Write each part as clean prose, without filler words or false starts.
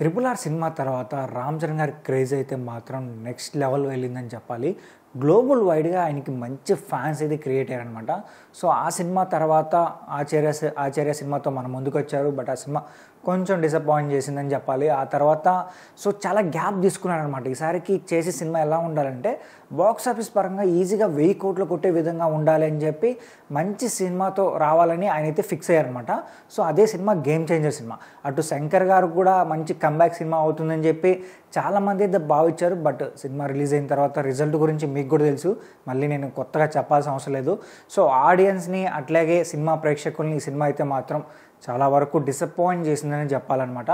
Triple R cinema తర్వాత రామ్ చరణ్ గారి craze అయితే మాత్రం నెక్స్ట్ లెవెల్ వెళ్ళిందని చెప్పాలి. గ్లోబల్ వైడ్గా ఆయనకి మంచి ఫ్యాన్స్ అయితే క్రియేట్ అయ్యారనమాట. సో ఆ సినిమా తర్వాత ఆచార్య సినిమాతో మన ముందుకు వచ్చారు. బట్ ఆ సినిమా కొంచెం డిసప్పాయింట్ చేసిందని చెప్పాలి. ఆ తర్వాత చాలా గ్యాప్ తీసుకున్నారనమాట. ఈసారికి చేసే సినిమా ఎలా ఉండాలంటే బాక్స్ ఆఫీస్ పరంగా ఈజీగా 1000 కోట్లు కొట్టే విధంగా ఉండాలి అని చెప్పి మంచి సినిమాతో రావాలని ఆయన అయితే ఫిక్స్ అయ్యారనమాట. సో అదే సినిమా గేమ్ చేంజర్ సినిమా. అటు శంకర్ గారు కూడా మంచి కంబ్యాక్ సినిమా అవుతుందని చెప్పి చాలామంది అయితే భావించారు. బట్ సినిమా రిలీజ్ అయిన తర్వాత రిజల్ట్ గురించి మీకు కూడా తెలుసు, మళ్ళీ నేను కొత్తగా చెప్పాల్సిన అవసరం లేదు. సో ఆడియన్స్ని అట్లాగే సినిమా ప్రేక్షకుల్ని ఈ సినిమా అయితే మాత్రం చాలా వరకు డిసప్పాయింట్ చేసిందని చెప్పాలన్నమాట.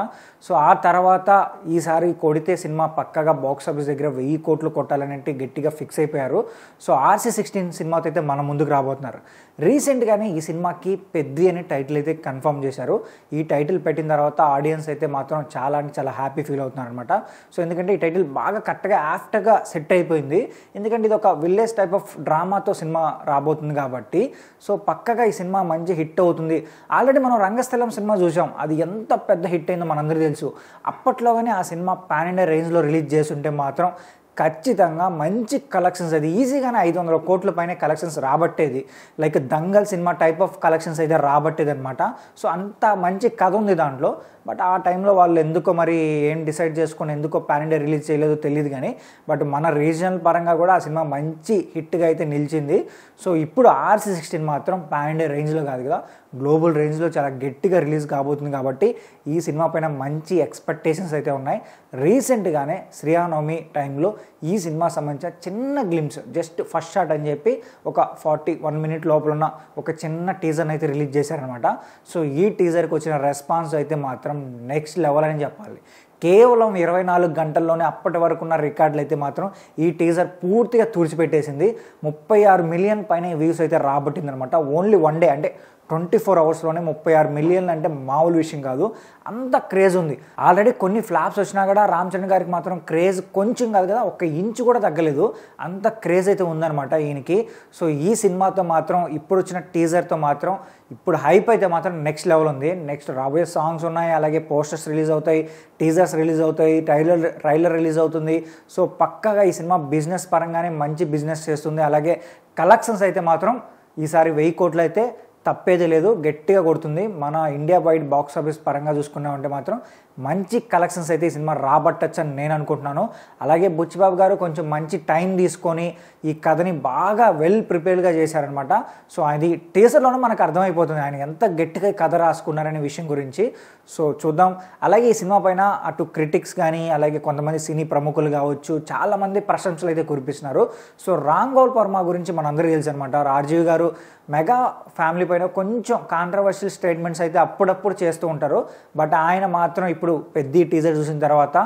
సో ఆ తర్వాత ఈసారి కొడితే సినిమా పక్కగా బాక్స్ ఆఫీస్ దగ్గర 1000 కోట్లు కొట్టాలనంటే గట్టిగా ఫిక్స్ అయిపోయారు. సో RC16 సినిమాతో అయితే మన ముందుకు రాబోతున్నారు. రీసెంట్గానే ఈ సినిమాకి పెద్ది అనే టైటిల్ అయితే కన్ఫర్మ్ చేశారు. ఈ టైటిల్ పెట్టిన తర్వాత ఆడియన్స్ అయితే మాత్రం చాలా హ్యాపీ ఫీల్ అవుతున్నారు అనమాట. సో ఎందుకంటే ఈ టైటిల్ బాగా కరెక్ట్గా యాప్ట్గా సెట్ అయిపోయింది. ఎందుకంటే ఇది ఒక విలేజ్ టైప్ ఆఫ్ డ్రామాతో సినిమా రాబోతుంది కాబట్టి సో పక్కగా ఈ సినిమా మంచి హిట్ అవుతుంది. ఆల్రెడీ మనం రంగస్థలం సినిమా చూసాం, అది ఎంత పెద్ద హిట్ అయిందో మనందరికీ తెలుసు. అప్పట్లోగానే ఆ సినిమా పాన్ ఇండియా రేంజ్లో రిలీజ్ చేస్తుంటే మాత్రం ఖచ్చితంగా మంచి కలెక్షన్స్, అది ఈజీగానే 500 కోట్ల పైన కలెక్షన్స్ రాబట్టేది. Like Dangal cinema type of collections అయితే రాబట్టేది అనమాట. సో అంత మంచి కథ ఉంది దాంట్లో. బట్ ఆ టైంలో వాళ్ళు ఎందుకో మరి ఏం డిసైడ్ చేసుకొని ఎందుకో పాన్ ఇండియా రిలీజ్ చేయలేదో తెలియదు కానీ బట్ మన రీజనల్ పరంగా కూడా ఆ సినిమా మంచి హిట్గా అయితే నిలిచింది. సో ఇప్పుడు RC16 మాత్రం పాన్ ఇండియా రేంజ్లో కాదు కదా, గ్లోబల్ రేంజ్లో చాలా గట్టిగా రిలీజ్ కాబోతుంది కాబట్టి ఈ సినిమా పైన మంచి ఎక్స్పెక్టేషన్స్ అయితే ఉన్నాయి. రీసెంట్గానే శ్రీరామనవమి టైంలో ఈ సినిమా సంబంధించిన చిన్న గ్లిమ్స్, జస్ట్ ఫస్ట్ షాట్ అని చెప్పి ఒక 41 మినిట్ లోపల ఉన్న ఒక చిన్న టీజర్ని అయితే రిలీజ్ చేశారనమాట. సో ఈ టీజర్కి వచ్చిన రెస్పాన్స్ అయితే మాత్రం నెక్స్ట్ లెవెల్ అని చెప్పాలి. కేవలం 24 గంటల్లోనే అప్పటి వరకు ఉన్న రికార్డులు అయితే మాత్రం ఈ టీజర్ పూర్తిగా తుడిచిపెట్టేసింది. 36 మిలియన్ పైన వ్యూస్ అయితే రాబట్టింది అనమాట. ఓన్లీ వన్ డే అంటే 24 అవర్స్లోనే 36 మిలియన్లు అంటే మామూలు విషయం కాదు, అంత క్రేజ్ ఉంది. ఆల్రెడీ కొన్ని ఫ్లాప్స్ వచ్చినా కూడా రామ్ చరణ్ గారికి మాత్రం క్రేజ్ కొంచెం కాదు కదా, 1 ఇంచు కూడా తగ్గలేదు, అంత క్రేజ్ అయితే ఉందన్నమాట ఈయనకి. సో ఈ సినిమాతో మాత్రం ఇప్పుడు వచ్చిన టీజర్తో మాత్రం ఇప్పుడు హైప్ అయితే మాత్రం నెక్స్ట్ లెవెల్ ఉంది. నెక్స్ట్ రాబోయే సాంగ్స్ ఉన్నాయి, అలాగే పోస్టర్స్ రిలీజ్ అవుతాయి, టీజర్స్ రిలీజ్ అవుతాయి, ట్రైలర్ రిలీజ్ అవుతుంది. సో పక్కగా ఈ సినిమా బిజినెస్ పరంగానే మంచి బిజినెస్ చేస్తుంది. అలాగే కలెక్షన్స్ అయితే మాత్రం ఈసారి 1000 కోట్లు అయితే తప్పేది లేదు, గట్టిగా కొడుతుంది. మన ఇండియా వైడ్ బాక్స్ ఆఫీస్ పరంగా చూసుకున్నామంటే మాత్రం మంచి కలెక్షన్స్ అయితే ఈ సినిమా రాబట్టచ్చు అని నేను అనుకుంటున్నాను. అలాగే బుచ్చిబాబు గారు కొంచెం మంచి టైం తీసుకొని ఈ కథని బాగా వెల్ ప్రిపేర్డ్గా చేశారనమాట. సో అది టీజర్లోనే మనకు అర్థమైపోతుంది ఆయన ఎంత గట్టిగా కథ రాసుకున్నారనే విషయం గురించి. సో చూద్దాం. అలాగే ఈ సినిమా పైన అటు క్రిటిక్స్ కానీ అలాగే కొంతమంది సినీ ప్రముఖులు కావచ్చు చాలామంది ప్రశంసలు అయితే కురిపిస్తున్నారు. సో రామ్ గోపాల్ వర్మ గురించి మనందరికీ తెలుసు అనమాట. రాజీవ్ గారు మెగా ఫ్యామిలీ పైన కొంచెం కాంట్రవర్షియల్ స్టేట్మెంట్స్ అయితే అప్పుడప్పుడు చేస్తూ ఉంటారు. బట్ ఆయన మాత్రం ఇప్పుడు పెద్ద టీజర్ చూసిన తర్వాత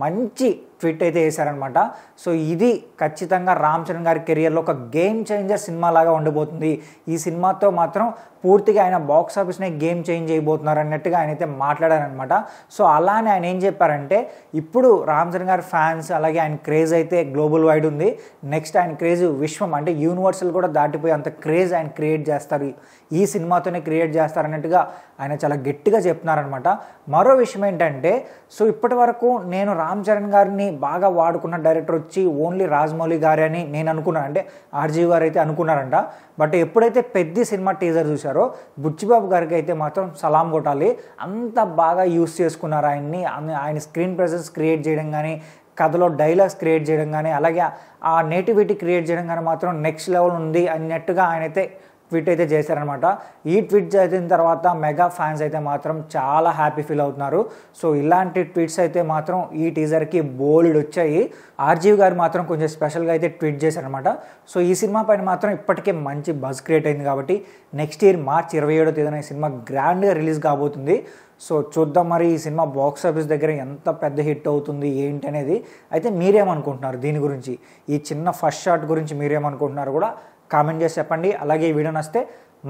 మంచి ట్వీట్ అయితే వేశారనమాట. సో ఇది ఖచ్చితంగా రామ్ చరణ్ గారి కెరియర్లో ఒక గేమ్ చేంజర్ సినిమా లాగా ఉండబోతుంది. ఈ సినిమాతో మాత్రం పూర్తిగా ఆయన బాక్స్ ఆఫీస్ని గేమ్ చేంజ్ చేయబోతున్నారు అన్నట్టుగా ఆయన అయితే మాట్లాడారనమాట. సో అలానే ఆయన ఏం చెప్పారంటే ఇప్పుడు రామ్ చరణ్ గారి ఫ్యాన్స్ అలాగే ఆయన క్రేజ్ అయితే గ్లోబల్ వైడ్ ఉంది. నెక్స్ట్ ఆయన క్రేజ్ విశ్వం అంటే యూనివర్సల్ కూడా దాటిపోయి అంత క్రేజ్ ఆయన క్రియేట్ చేస్తారు, ఈ సినిమాతోనే క్రియేట్ చేస్తారన్నట్టుగా ఆయన చాలా గట్టిగా చెప్తున్నారనమాట. మరో విషయం ఏంటంటే సో ఇప్పటి వరకు నేను రామ్ చరణ్ గారిని బాగా వాడుకున్న డైరెక్టర్ వచ్చి ఓన్లీ రాజమౌళి గారి అని నేను అనుకున్నాను, అంటే RG గారు అయితే అనుకున్నారంట. బట్ ఎప్పుడైతే పెద్ద సినిమా టీజర్ చూశారో బుచ్చిబాబు గారికి అయితే మాత్రం సలాం కొట్టాలి. అంత బాగా యూస్ చేసుకున్నారు ఆయన్ని. ఆయన స్క్రీన్ ప్రెజెన్స్ క్రియేట్ చేయడం కానీ కథలో డైలాగ్స్ క్రియేట్ చేయడం కానీ అలాగే ఆ నేటివిటీ క్రియేట్ చేయడం కానీ మాత్రం నెక్స్ట్ లెవెల్ ఉంది అన్నట్టుగా ఆయన అయితే ట్వీట్ అయితే చేశారనమాట. ఈ ట్వీట్ చేసిన తర్వాత మెగా ఫ్యాన్స్ అయితే మాత్రం చాలా హ్యాపీ ఫీల్ అవుతున్నారు. సో ఇలాంటి ట్వీట్స్ అయితే మాత్రం ఈ టీజర్కి బోల్డ్ వచ్చాయి. RG గారు మాత్రం కొంచెం స్పెషల్గా అయితే ట్వీట్ చేశారనమాట. సో ఈ సినిమా పైన మాత్రం ఇప్పటికే మంచి బజ్ క్రియేట్ అయింది కాబట్టి నెక్స్ట్ ఇయర్ మార్చి 27వ తేదీన ఈ సినిమా గ్రాండ్గా రిలీజ్ కాబోతుంది. సో చూద్దాం మరి ఈ సినిమా బాక్స్ ఆఫీస్ దగ్గర ఎంత పెద్ద హిట్ అవుతుంది ఏంటి అనేది. అయితే మీరేమనుకుంటున్నారు దీని గురించి, ఈ చిన్న ఫస్ట్ షాట్ గురించి మీరేమనుకుంటున్నారు కూడా కామెంట్ చేసి చెప్పండి. అలాగే ఈ వీడియో నచ్చితే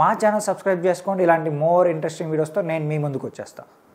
మా ఛానల్ సబ్స్క్రైబ్ చేసుకోండి. ఇలాంటి మోర్ ఇంట్రెస్టింగ్ వీడియోస్తో నేను మీ ముందుకు వచ్చేస్తాను.